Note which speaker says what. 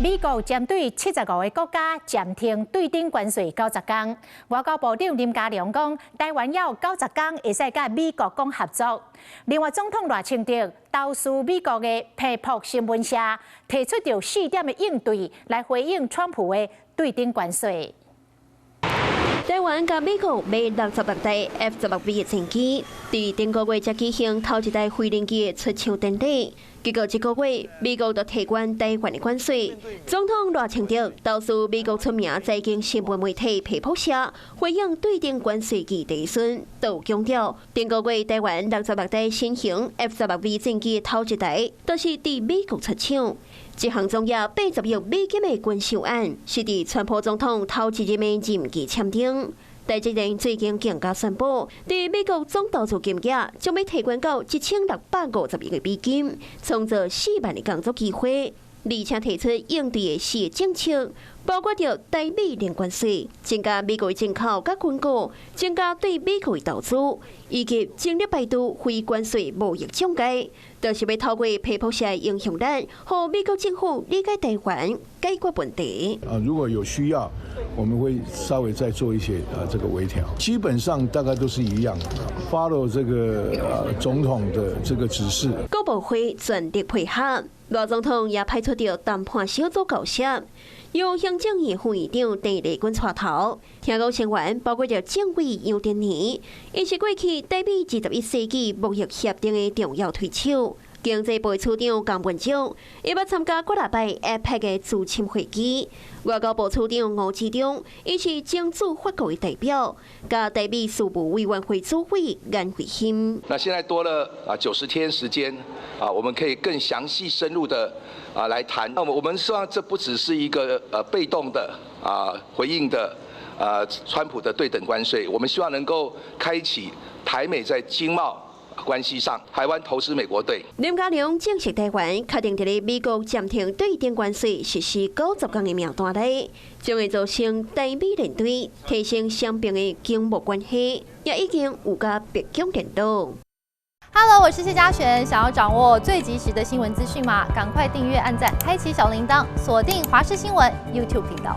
Speaker 1: 美国针对75个国家暂停对顶关税90天。外交部长林佳龙讲，台湾要90天会使甲美国讲合作。另外，总统赖清德投诉美国的皮普新闻社提出着4点的应对来回应川普的对顶关税。
Speaker 2: 台湾甲美国买66台 F-16V 战机，伫顶个月才举行头一台飞行机的出厂典礼。结果这个月，美国就提关台湾的关税。总统赖清德投诉美国出名财经新闻媒体皮普社回应对顶关税议题时，都强调，顶个月台湾66台新型 F-16V 战机头一台，都是伫美国出厂。 这项总额80亿美金的军售案，是伫川普总统头一任的任期签订。台积电最近更加宣布，伫美国总投资金额将要提高到1650亿美金，创造4万的工作机会，而且提出应对的4个政策，包括着台美零关税、增加美国的进口甲军购、增加对美国的投资，以及成立排除非关税贸易障碍。 就是要透过皮普社的影响力，和美国政府理解台湾，解决问题。
Speaker 3: 如果有需要，我们会稍微再做一些这个微调。基本上大概都是一样的 ，follow 这个总统的这个指示。
Speaker 2: 各部会全力配合，赖总统也派出了谈判小组交涉。 由行政院副院长陈丽君带头，听讲成员包括着政委杨定年，伊是过去台美21世纪贸易协定的重要推手。经济部处长江文章，伊要参加国大拜 APEC 的驻青会议。外交部处长吴志忠，伊是政驻法国的代表，甲台美事务委员会主委颜慧欣。
Speaker 4: 那现在多了90天时间我们可以更详细深入的来谈。那我们希望这不只是一个被动的回应的川普的对等关税，我们希望能够开启台美在经贸 关系上，台湾投资美国队。
Speaker 2: 林佳龙正式台湾确定伫美国暂停对顶关税实施90天的名单内，将会造成台美联队提升双边的经贸关系，也已经有甲别强程度。
Speaker 5: Hello， 我是谢嘉璇。想要掌握最及时的新闻资讯吗？赶快订阅、按赞、开启小铃铛，锁定华视新闻 YouTube 频道。